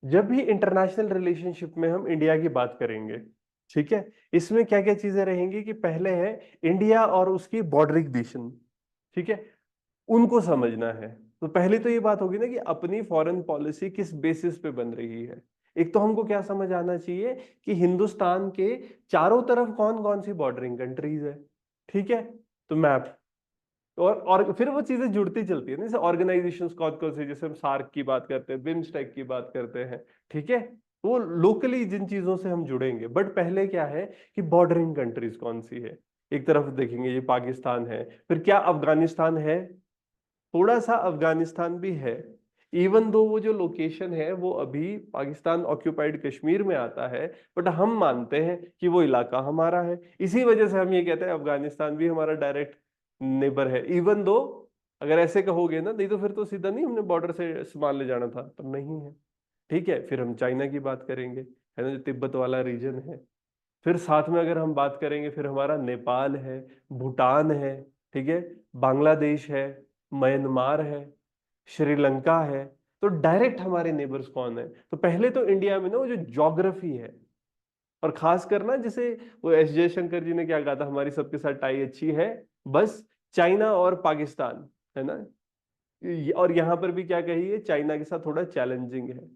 जब भी international relationship में हम इंडिया की बात करेंगे, ठीक है, इसमें क्या क्या चीजें रहेंगी कि पहले है इंडिया और उसकी बॉर्डरिंग नेशन, ठीक है, उनको समझना है। तो पहले तो ये बात होगी ना कि अपनी फॉरेन पॉलिसी किस बेसिस पे बन रही है। एक तो हमको क्या समझ आना चाहिए कि हिंदुस्तान के चारों तरफ कौन कौन सी बॉर्डरिंग कंट्रीज है, ठीक है। तो मैप, और फिर वो चीजें जुड़ती चलती है ना, जैसे ऑर्गेनाइजेशंस कौन कौन से, जैसे हम सार्क की बात करते हैं, बिम्स्टेक की बात करते हैं, ठीक है। वो लोकली जिन चीजों से हम जुड़ेंगे, बट पहले क्या है कि बॉर्डरिंग कंट्रीज कौन सी है। एक तरफ देखेंगे ये पाकिस्तान है, फिर क्या अफगानिस्तान है, थोड़ा सा अफगानिस्तान भी है। इवन दो वो जो लोकेशन है वो अभी पाकिस्तान ऑक्यूपाइड कश्मीर में आता है, बट हम मानते हैं कि वो इलाका हमारा है। इसी वजह से हम ये कहते हैं अफगानिस्तान भी हमारा डायरेक्ट नेबर है। इवन दो अगर ऐसे कहोगे ना, नहीं तो फिर तो सीधा नहीं हमने बॉर्डर से सामान ले जाना था, पर नहीं है, ठीक है। फिर हम चाइना की बात करेंगे, है ना, जो तिब्बत वाला रीजन है। फिर साथ में अगर हम बात करेंगे, फिर हमारा नेपाल है, भूटान है, ठीक है, बांग्लादेश है, म्यांमार है, श्रीलंका है। तो डायरेक्ट हमारे नेबर्स कौन है? तो पहले तो इंडिया में ना वो जो ज्योग्राफी है, और खास करना जैसे वो एस जयशंकर जी ने क्या कहा था, हमारी सबके साथ टाई अच्छी है, बस चाइना और पाकिस्तान, है ना। और यहां पर भी क्या कही है, चाइना के साथ थोड़ा चैलेंजिंग है,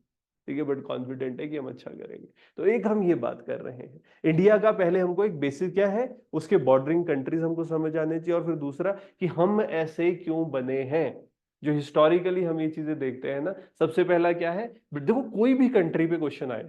ठीक है, बट कॉन्फिडेंट है कि हम अच्छा करेंगे। तो एक हम ये बात कर रहे हैं इंडिया का, पहले हमको एक बेसिक क्या है, उसके बॉर्डरिंग कंट्रीज हमको समझ आने चाहिए, और फिर दूसरा कि हम ऐसे क्यों बने हैं। जो हिस्टोरिकली हम ये चीजें देखते हैं ना, सबसे पहला क्या है, देखो कोई भी कंट्री पे क्वेश्चन आए,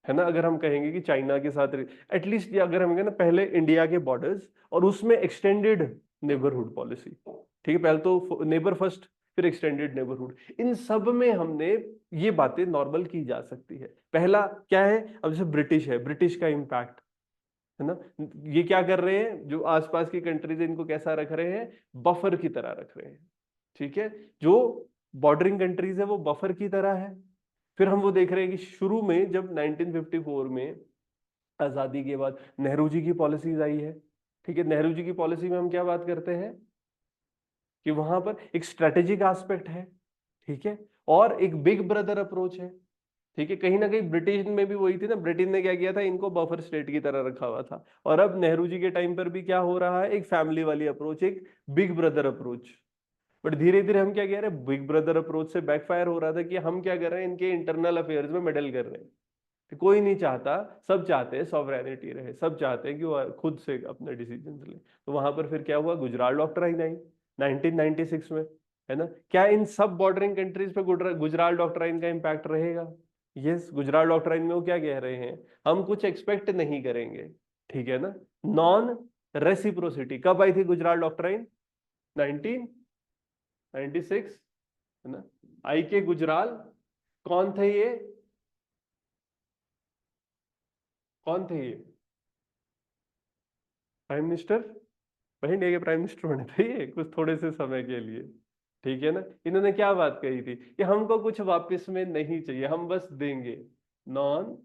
है ना, अगर हम कहेंगे कि चाइना के साथ एटलीस्ट, या अगर हम कहें ना पहले इंडिया के बॉर्डर्स और उसमें एक्सटेंडेड नेबरहुड पॉलिसी, ठीक है, पहले तो नेबर फर्स्ट, फिर एक्सटेंडेड नेबरहुड, इन सब में हमने ये बातें नॉर्मल की जा सकती है। पहला क्या है, अब जैसे ब्रिटिश है, ब्रिटिश का इम्पैक्ट, है ना, ये क्या कर रहे हैं, जो आसपास की कंट्रीज है इनको कैसा रख रहे हैं, बफर की तरह रख रहे हैं, ठीक है। जो बॉर्डरिंग कंट्रीज है वो बफर की तरह है। फिर हम वो देख रहे हैं कि शुरू में जब 1954 में आजादी के बाद नेहरू जी की पॉलिसीज आई है, ठीक है, नेहरू जी की पॉलिसी में हम क्या बात करते हैं कि वहां पर एक स्ट्रेटेजिक एस्पेक्ट है, ठीक है, और एक बिग ब्रदर अप्रोच है, ठीक है। कहीं ना कहीं ब्रिटेन में भी वही थी ना, ब्रिटेन ने क्या किया था, इनको बफर स्टेट की तरह रखा हुआ था। और अब नेहरू जी के टाइम पर भी क्या हो रहा है, एक फैमिली वाली अप्रोच, एक बिग ब्रदर अप्रोच। बट धीरे धीरे हम क्या कह रहे हैं, बिग ब्रदर अप्रोच से बैकफायर हो रहा था कि हम क्या कर रहे हैं, इनके इंटरनल अफेयर्स में मेडल कर रहे हैं। कि कोई नहीं चाहता, सब चाहते हैं सॉवरेनिटी रहे, सब चाहते हैं कि वो खुद से अपने डिसीजन ले। तो वहां पर फिर क्या हुआ, गुजराल डॉक्ट्राइन आई 1996 में, है ना। क्या इन सब बॉर्डरिंग कंट्रीज पे गुजराल डॉक्ट्राइन का इम्पैक्ट रहेगा? यस, गुजराल डॉक्ट्राइन में वो क्या कह रहे हैं, हम कुछ एक्सपेक्ट नहीं करेंगे, ठीक है ना। नॉन रेसिप्रोसिटी कब आई थी गुजराल डॉक्ट्राइन? 1996, है ना। आई के गुजराल, कौन थे ये, कौन थे ये? प्राइम मिनिस्टर, वही इंडिया के प्राइम मिनिस्टर बने थे ये कुछ थोड़े से समय के लिए, ठीक है ना। इन्होंने क्या बात कही थी कि हमको कुछ वापस में नहीं चाहिए, हम बस देंगे, नॉन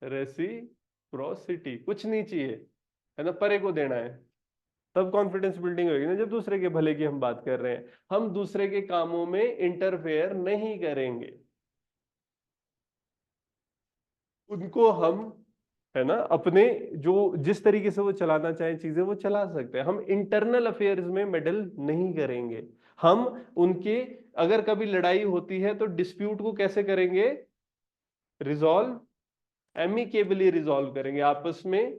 रेसिप्रोसिटी, कुछ नहीं चाहिए, है ना, परे को देना है। तब कॉन्फिडेंस बिल्डिंग होगी ना, जब दूसरे के भले की हम बात कर रहे हैं, हम दूसरे के कामों में इंटरफेयर नहीं करेंगे, उनको हम, है ना, अपने जो जिस तरीके से वो चलाना चाहे चीजें वो चला सकते हैं, हम इंटरनल अफेयर्स में मेडल नहीं करेंगे। हम उनके, अगर कभी लड़ाई होती है तो डिस्प्यूट को कैसे करेंगे, रिजॉल्व, एमिकेबली रिजॉल्व करेंगे आपस में,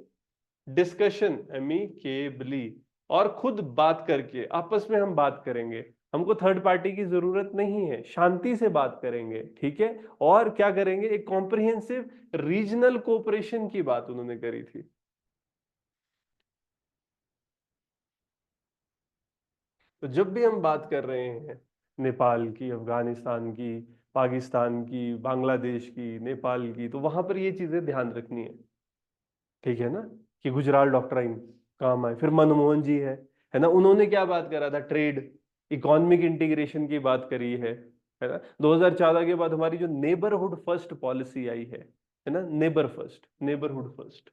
डिस्कशन एमिकेबली, और खुद बात करके आपस में हम बात करेंगे। हमको थर्ड पार्टी की जरूरत नहीं है, शांति से बात करेंगे, ठीक है। और क्या करेंगे, एक कॉम्प्रिहेंसिव रीजनल कोऑपरेशन की बात उन्होंने करी थी। तो जब भी हम बात कर रहे हैं नेपाल की, अफगानिस्तान की, पाकिस्तान की, बांग्लादेश की, नेपाल की, तो वहां पर ये चीजें ध्यान रखनी है, ठीक है ना, कि गुजराल डॉक्ट्राइन काम आए। फिर मनमोहन जी है ना, उन्होंने क्या बात करा था, ट्रेड, इकोनॉमिक इंटीग्रेशन की बात करी है ना। 2014 के बाद हमारी जो नेबरहुड फर्स्ट पॉलिसी आई है ना, नेबर फर्स्ट, नेबरहुड फर्स्ट।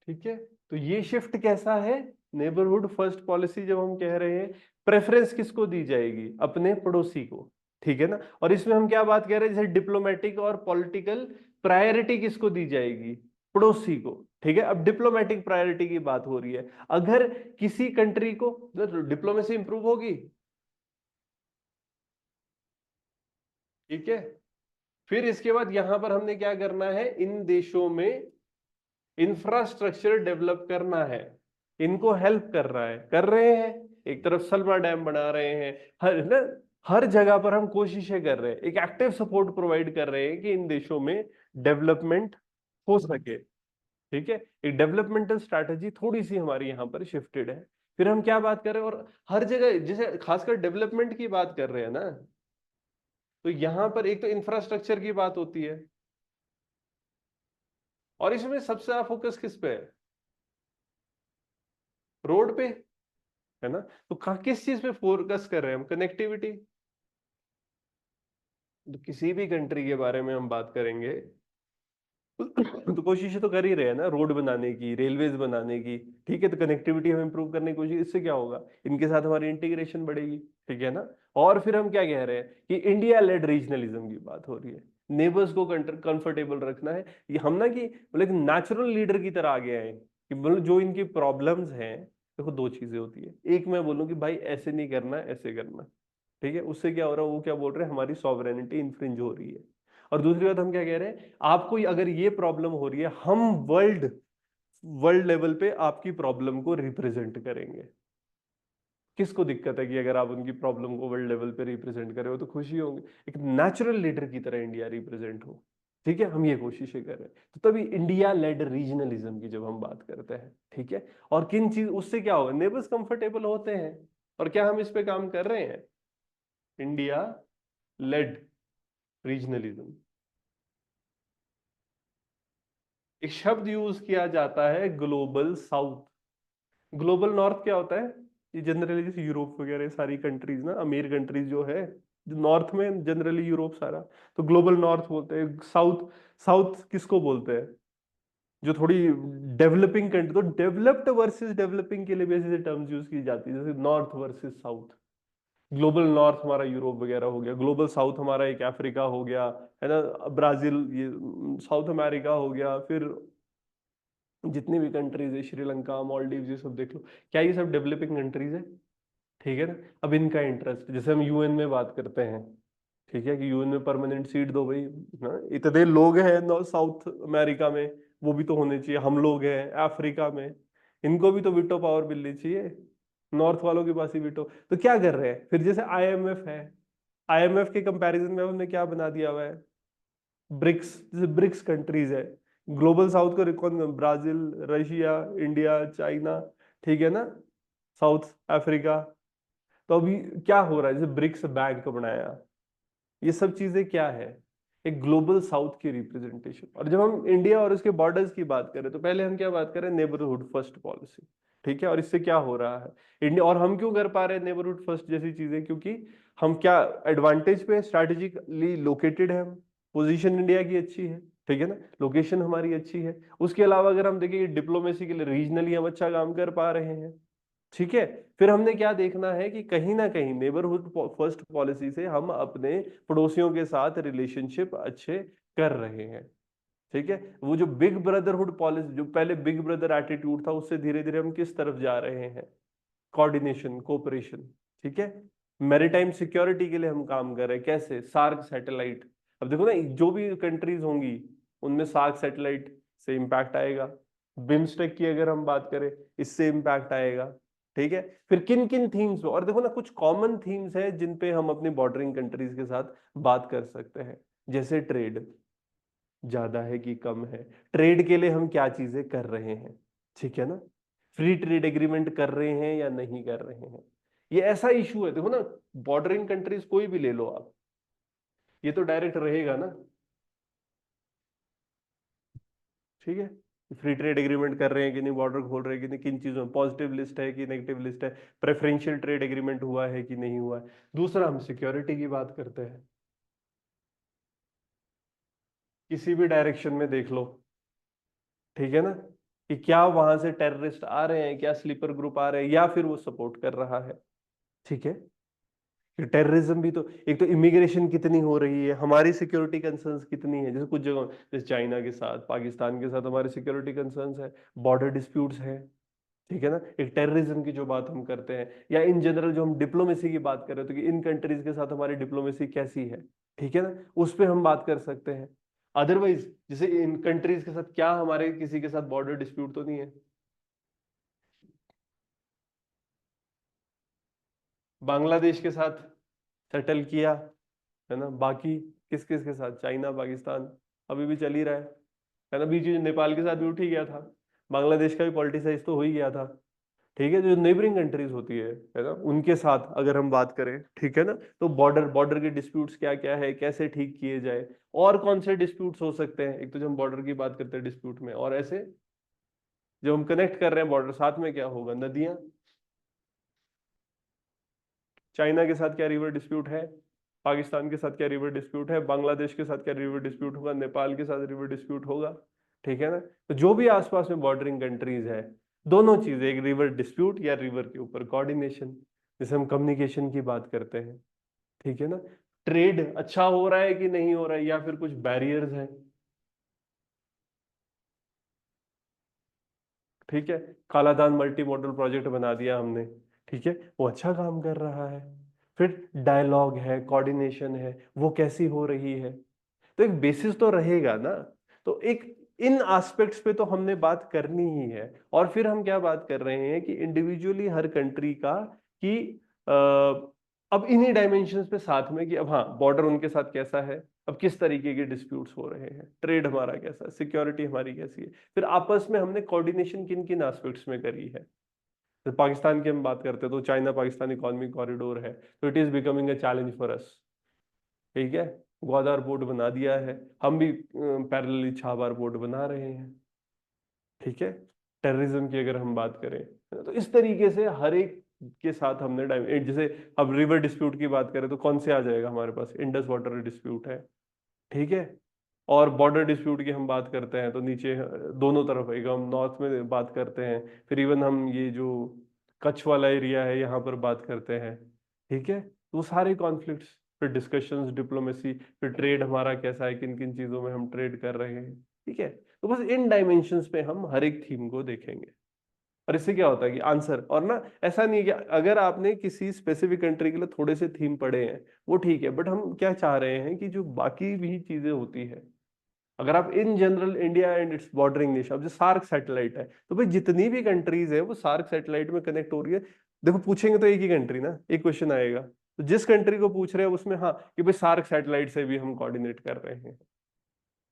ठीक है, तो ये शिफ्ट कैसा है? नेबरहुड फर्स्ट पॉलिसी जब हम कह रहे हैं, प्रेफरेंस किसको दी जाएगी? अपने पड़ोसी को, ठीक है ना। और इसमें हम क्या बात कर रहे हैं, जैसे डिप्लोमेटिक और पॉलिटिकल प्रायोरिटी किसको दी जाएगी? पड़ोसी को, ठीक है। अब डिप्लोमेटिक प्रायोरिटी की बात हो रही है, अगर किसी कंट्री को डिप्लोमेसी इंप्रूव होगी, ठीक है। फिर इसके बाद यहां पर हमने क्या करना है, इन देशों में इंफ्रास्ट्रक्चर डेवलप करना है, इनको हेल्प कर रहा है, कर रहे हैं। एक तरफ सलमा डैम बना रहे हैं, हर ना, हर जगह पर हम कोशिशें कर रहे हैं, एक एक्टिव सपोर्ट प्रोवाइड कर रहे हैं कि इन देशों में डेवलपमेंट हो सके, ठीक है। एक डेवलपमेंटल स्ट्रैटेजी थोड़ी सी हमारी यहाँ पर शिफ्टेड है। फिर हम क्या बात कर रहे हैं, और हर जगह जैसे खासकर डेवलपमेंट की बात कर रहे हैं ना, तो यहां पर एक तो इंफ्रास्ट्रक्चर की बात होती है, और इसमें सबसे ज्यादा फोकस किस पे है? रोड पे, है ना। तो किस चीज पे फोकस कर रहे हैं हम? कनेक्टिविटी। तो किसी भी कंट्री के बारे में हम बात करेंगे तो कोशिश तो कर ही रहे हैं ना, रोड बनाने की, रेलवेज बनाने की, ठीक है। तो कनेक्टिविटी हम इंप्रूव करने की कोशिश, इससे क्या होगा, इनके साथ हमारी इंटीग्रेशन बढ़ेगी, ठीक है ना। और फिर हम क्या कह रहे हैं कि इंडिया लेड रीजनलिज्म की बात हो रही है, नेबर्स को कंफर्टेबल रखना है। ये हम ना कि बोले नेचुरल लीडर की तरह आ गए हैं, कि मतलब जो इनकी प्रॉब्लम्स हैं, देखो दो चीजें होती है, एक मैं बोलूँ कि भाई ऐसे नहीं करना, ऐसे करना, ठीक है। उससे क्या हो रहा है, वो क्या बोल रहे हैं, हमारी सॉवरेनिटी इन्फ्रिंज हो रही है। और दूसरी बात हम क्या कह रहे हैं, आपको अगर ये प्रॉब्लम हो रही है, हम वर्ल्ड वर्ल्ड लेवल पे आपकी प्रॉब्लम को रिप्रेजेंट करेंगे। किसको दिक्कत है कि अगर आप उनकी प्रॉब्लम को वर्ल्ड लेवल पे रिप्रेजेंट करें, हो तो खुशी होंगे, एक नेचुरल लीडर की तरह इंडिया रिप्रेजेंट हो, ठीक है। हम ये कोशिशें कर रहे हैं, तो तभी इंडिया लेड रीजनलिज्म की जब हम बात करते हैं, ठीक है। और किन चीज, उससे क्या होगा, नेबर्स कंफर्टेबल होते हैं। और क्या हम इस पे काम कर रहे हैं? India lead regionalism. एक शब्द यूज किया जाता है, ग्लोबल साउथ। ग्लोबल नॉर्थ क्या होता है? ये जनरली जैसे यूरोप वगैरह सारी कंट्रीज ना, अमीर कंट्रीज जो है, जो नॉर्थ में जनरली यूरोप सारा, तो ग्लोबल नॉर्थ बोलते हैं। साउथ, साउथ किसको बोलते हैं? जो थोड़ी डेवलपिंग कंट्री, तो डेवलप्ड वर्सेस डेवलपिंग के लिए भी ऐसे टर्म्स यूज की जाती है, जैसे north versus south. Global north हमारा यूरोप वगैरह हो गया, ग्लोबल साउथ हमारा एक अफ्रीका हो गया, है ना, ब्राजील, ये साउथ अमेरिका हो गया। फिर जितनी भी कंट्रीज है, श्रीलंका, मालदीव, ये सब देख लो, क्या ये सब डेवलपिंग कंट्रीज है? ठीक है ना। अब इनका इंटरेस्ट, जैसे हम यूएन में बात करते हैं, ठीक है, कि यूएन में परमानेंट सीट दो भाई, ना इतने लोग हैं साउथ अमेरिका में, वो भी तो होने चाहिए। हम लोग हैं अफ्रीका में, इनको भी तो वीटो पावर मिलनी चाहिए, नॉर्थ वालों के पास ही वीटो। तो क्या कर रहे हैं फिर, जैसे आईएमएफ है, आईएमएफ के कंपैरिजन में हमने क्या बना दिया हुआ है, ब्रिक्स, जैसे ब्रिक्स कंट्रीज है। ग्लोबल साउथ को कौन, ब्राजील, रशिया, इंडिया, चाइना, ठीक है ना, साउथ अफ्रीका। तो अभी क्या हो रहा है, जैसे ब्रिक्स बैंक बनाया, ये सब चीजें क्या है, एक ग्लोबल साउथ की रिप्रेजेंटेशन। और जब हम इंडिया और उसके बॉर्डर्स की बात करें, तो पहले हम क्या बात करें, नेबरहुड फर्स्ट पॉलिसी, ठीक है। और इससे क्या हो रहा है इंडिया, और हम क्यों कर पा रहे हैं नेबरहुड फर्स्ट जैसी चीजें, क्योंकि हम क्या एडवांटेज पे, स्ट्रैटेजिकली लोकेटेड है हम, पोजीशन इंडिया की अच्छी है, ठीक है ना, लोकेशन हमारी अच्छी है। उसके अलावा अगर हम देखें डिप्लोमेसी के लिए रीजनली हम अच्छा काम कर पा रहे हैं, ठीक है। फिर हमने क्या देखना है कि कहीं ना कहीं नेबरहुड फर्स्ट पॉलिसी से हम अपने पड़ोसियों के साथ रिलेशनशिप अच्छे कर रहे हैं, ठीक है। वो जो बिग ब्रदरहुड पॉलिसी, जो पहले बिग ब्रदर एटीट्यूड था, उससे धीरे धीरे हम किस तरफ जा रहे हैं, कोऑर्डिनेशन, कोऑपरेशन, ठीक है। मैरीटाइम सिक्योरिटी के लिए हम काम कर रहे हैं, कैसे, सार्क सैटेलाइट। अब देखो ना, जो भी कंट्रीज होंगी उनमें सार्क सैटेलाइट से इंपैक्ट आएगा। बिम्स्टेक की अगर हम बात करें, इससे इंपैक्ट आएगा, ठीक है। फिर किन किन थीम्स पे, और देखो ना कुछ कॉमन थीम्स है जिन पे हम अपनी बॉर्डरिंग कंट्रीज के साथ बात कर सकते हैं, जैसे ट्रेड, ज्यादा है कि कम है, ट्रेड के लिए हम क्या चीजें कर रहे हैं, ठीक है ना, फ्री ट्रेड एग्रीमेंट कर रहे हैं या नहीं कर रहे हैं। ये ऐसा इशू है, देखो ना, बॉर्डरिंग कंट्रीज कोई भी ले लो आप, ये तो डायरेक्ट रहेगा ना, ठीक है। फ्री ट्रेड एग्रीमेंट कर रहे हैं कि नहीं, बॉर्डर खोल रहे हैं कि नहीं, किन चीजों में पॉजिटिव लिस्ट है कि नेगेटिव लिस्ट है, प्रेफरेंशियल ट्रेड एग्रीमेंट हुआ है कि नहीं हुआ है। दूसरा, हम सिक्योरिटी की बात करते हैं, किसी भी डायरेक्शन में देख लो, ठीक है ना, कि क्या वहां से टेररिस्ट आ रहे हैं, क्या स्लीपर ग्रुप आ रहे हैं, या फिर वो सपोर्ट कर रहा है। ठीक है, कि टेररिज्म भी तो, एक तो इमिग्रेशन कितनी हो रही है, हमारी सिक्योरिटी कंसर्न्स कितनी है, जैसे कुछ जगह जैसे चाइना के साथ, पाकिस्तान के साथ हमारे सिक्योरिटी कंसर्न्स है, बॉर्डर डिस्प्यूट्स है। ठीक है ना, एक टेररिज्म की जो बात हम करते हैं, या इन जनरल जो हम डिप्लोमेसी की बात कर रहे थे कि इन कंट्रीज के साथ हमारी डिप्लोमेसी कैसी है। ठीक है ना, उस पर हम बात कर सकते हैं। अदरवाइज जैसे इन कंट्रीज के साथ क्या हमारे किसी के साथ बॉर्डर डिस्प्यूट तो नहीं है। बांग्लादेश के साथ सेटल किया, है ना, बाकी किस किस के साथ, चाइना, पाकिस्तान, अभी भी चल ही रहा है ना, बीच में नेपाल के साथ भी उठ ही गया था, बांग्लादेश का भी पॉलिटिसाइज तो हो ही गया था। ठीक है, जो नेबरिंग कंट्रीज होती है ना, उनके साथ अगर हम बात करें, ठीक है ना, तो बॉर्डर बॉर्डर के डिस्प्यूट्स क्या क्या है, कैसे ठीक किए जाए, और कौन से डिस्प्यूट्स हो सकते हैं। एक तो जब हम बॉर्डर की बात करते हैं डिस्प्यूट में, और ऐसे जब हम कनेक्ट कर रहे हैं बॉर्डर, साथ में क्या होगा, नदियां, चाइना के साथ क्या रिवर डिस्प्यूट है, पाकिस्तान के साथ क्या रिवर डिस्प्यूट है, बांग्लादेश के साथ क्या रिवर डिस्प्यूट होगा, नेपाल के साथ रिवर डिस्प्यूट होगा। ठीक है ना, तो जो भी आसपास में बॉर्डरिंग कंट्रीज है, दोनों चीजें, एक रिवर डिस्प्यूट या रिवर के ऊपर कोऑर्डिनेशन, जैसे हम कम्युनिकेशन की बात करते हैं। ठीक है ना, ट्रेड अच्छा हो रहा है कि नहीं हो रहा है, या फिर कुछ बैरियर्स हैं। ठीक है, कालाधान मल्टी मॉडल प्रोजेक्ट बना दिया हमने। ठीक है, वो अच्छा काम कर रहा है। फिर डायलॉग है, कोऑर्डिनेशन है, वो कैसी हो रही है, तो एक बेसिस तो रहेगा ना। तो एक इन एस्पेक्ट्स पे तो हमने बात करनी ही है। और फिर हम क्या बात कर रहे हैं कि इंडिविजुअली हर कंट्री का, कि अब इन्हीं डायमेंशंस पे साथ में, कि अब हाँ, बॉर्डर उनके साथ कैसा है, अब किस तरीके के डिस्प्यूट्स हो रहे हैं, ट्रेड हमारा कैसा है, सिक्योरिटी हमारी कैसी है, फिर आपस में हमने कोऑर्डिनेशन किन किन एस्पेक्ट्स में करी है। तो पाकिस्तान की हम बात करते हैं, तो चाइना पाकिस्तान इकोनॉमिक कॉरिडोर है, तो it is becoming a challenge for us. ठीक है, ग्वादर पोर्ट बना दिया है, हम भी पैरेलली छाबर पोर्ट बना रहे हैं। ठीक है, टेररिज्म की अगर हम बात करें, है ना, तो इस तरीके से हर एक के साथ हमने जैसे अब रिवर डिस्प्यूट की बात करें, तो कौन से आ जाएगा हमारे पास, इंडस वाटर डिस्प्यूट है। ठीक है, और बॉर्डर डिस्प्यूट की हम बात करते हैं, तो नीचे दोनों तरफ, एक हम नॉर्थ में बात करते हैं, फिर इवन हम ये जो कच्छ वाला एरिया है यहाँ पर बात करते हैं। ठीक है, तो वो सारे कॉन्फ्लिक्ट्स, फिर डिस्कशंस, डिप्लोमेसी, फिर ट्रेड हमारा कैसा है, किन किन चीजों में हम ट्रेड कर रहे हैं। ठीक है, तो बस इन डायमेंशंस पे हम हर एक थीम को देखेंगे। और इससे क्या होता है कि आंसर, और ना, ऐसा नहीं है कि अगर आपने किसी स्पेसिफिक कंट्री के लिए थोड़े से थीम पढ़े हैं वो ठीक है, बट हम क्या चाह रहे हैं कि जो बाकी भी चीजें होती है, अगर आप in general India and it's bordering nation, अब जो सार्क सैटेलाइट है, तो भाई जितनी भी कंट्रीज है वो सार्क सैटेलाइट में कनेक्ट हो रही है। देखो, पूछेंगे तो एक ही कंट्री ना, एक क्वेश्चन आएगा, तो जिस कंट्री को पूछ रहे हैं उसमें हाँ, कि भाई सार्क सैटेलाइट से भी हम कोऑर्डिनेट कर रहे हैं।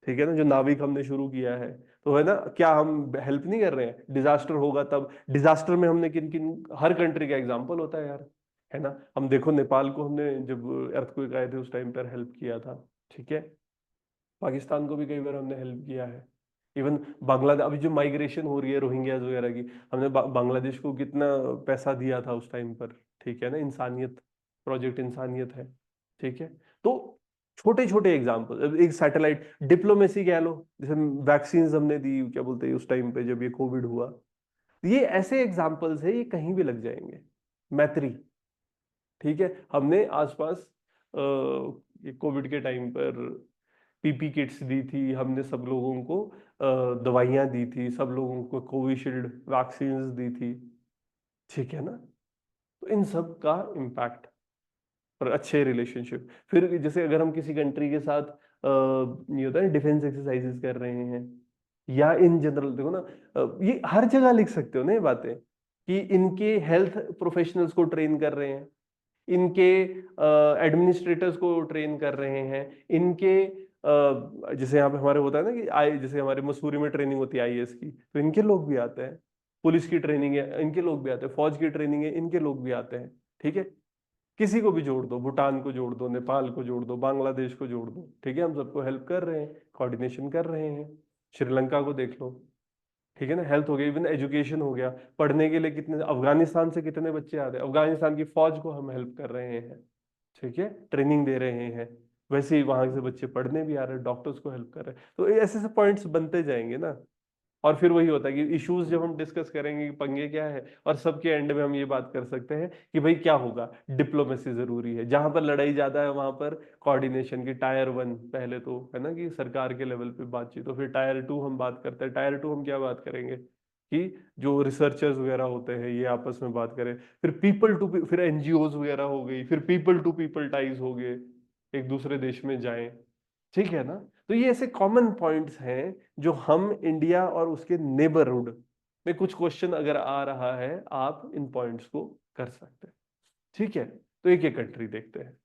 ठीक है ना, जो नाविक हमने शुरू किया है, तो है ना, क्या हम हेल्प नहीं कर रहे हैं, डिजास्टर होगा तब, डिजास्टर में हमने किन किन, हर कंट्री का एग्जांपल होता है यार, है ना, हम देखो नेपाल को हमने जब अर्थक्वेक आए थे उस टाइम पर हेल्प किया था। ठीक है, पाकिस्तान को भी कई बार हमने हेल्प किया है। इवन बांग्लादेश, अभी जो माइग्रेशन हो रही है रोहिंग्याज वगैरह की, हमने बांग्लादेश को कितना पैसा दिया था उस टाइम पर। ठीक है ना, इंसानियत, प्रोजेक्ट इंसानियत है। ठीक है, तो छोटे छोटे एग्जाम्पल, एक सैटेलाइट डिप्लोमेसी कह लो, जैसे वैक्सीन हमने दी, क्या बोलते हैं, उस टाइम पे जब ये कोविड हुआ, ये ऐसे एग्जाम्पल्स है, ये कहीं भी लग जाएंगे। मैत्री, ठीक है, हमने आसपास ये कोविड के टाइम पर पीपी किट्स दी थी, हमने सब लोगों को दवाइयाँ दी थी, सब लोगों को कोविशील्ड वैक्सीन्स दी थी। ठीक है ना, तो इन सब का इम्पैक्ट, और अच्छे रिलेशनशिप, फिर जैसे अगर हम किसी कंट्री के साथ ये होता है डिफेंस एक्सरसाइजेस कर रहे हैं, या इन जनरल देखो ना, ये हर जगह लिख सकते हो ना ये बातें, कि इनके हेल्थ प्रोफेशनल्स को ट्रेन कर रहे हैं, इनके एडमिनिस्ट्रेटर्स को ट्रेन कर रहे हैं, इनके जैसे यहाँ पे हमारे होता है ना कि आई, जैसे हमारे मसूरी में ट्रेनिंग होती है आईएएस की, तो इनके लोग भी आते हैं, पुलिस की ट्रेनिंग है इनके लोग भी आते हैं, फौज की ट्रेनिंग है इनके लोग भी आते हैं। ठीक है, किसी को भी जोड़ दो, भूटान को जोड़ दो, नेपाल को जोड़ दो, बांग्लादेश को जोड़ दो, ठीक है, हम सबको हेल्प कर रहे हैं, कोऑर्डिनेशन कर रहे हैं। श्रीलंका को देख लो। ठीक है ना, हेल्थ हो गया, इवन एजुकेशन हो गया, पढ़ने के लिए कितने, अफगानिस्तान से कितने बच्चे आते हैं, अफगानिस्तान की फौज को हम हेल्प कर रहे हैं। ठीक है, ट्रेनिंग दे रहे हैं, वैसे ही वहां से बच्चे पढ़ने भी आ रहे हैं, डॉक्टर्स को हेल्प कर रहे हैं, तो ऐसे ऐसे पॉइंट्स बनते जाएंगे ना। और फिर वही होता है कि इश्यूज जब हम डिस्कस करेंगे कि पंगे क्या है, और सबके एंड में हम ये बात कर सकते हैं कि भाई क्या होगा, डिप्लोमेसी जरूरी है। जहां पर लड़ाई ज्यादा है वहां पर कोऑर्डिनेशन की टायर 1 पहले तो है ना कि सरकार के लेवल पे बातचीत, तो फिर टायर 2 हम बात करते हैं। टायर 2 हम क्या बात करेंगे कि जो रिसर्चर्स वगैरह होते हैं ये आपस में बात करें। फिर पीपल टू, फिर एनजीओज वगैरह हो गई, फिर पीपल टू पीपल टाइज हो गए, एक दूसरे देश में जाएं। ठीक है ना। तो ये ऐसे कॉमन पॉइंट्स हैं जो हम इंडिया और उसके नेबरहुड में कुछ क्वेश्चन अगर आ रहा है, आप इन पॉइंट्स को कर सकते हैं। ठीक है, तो एक एक कंट्री देखते हैं।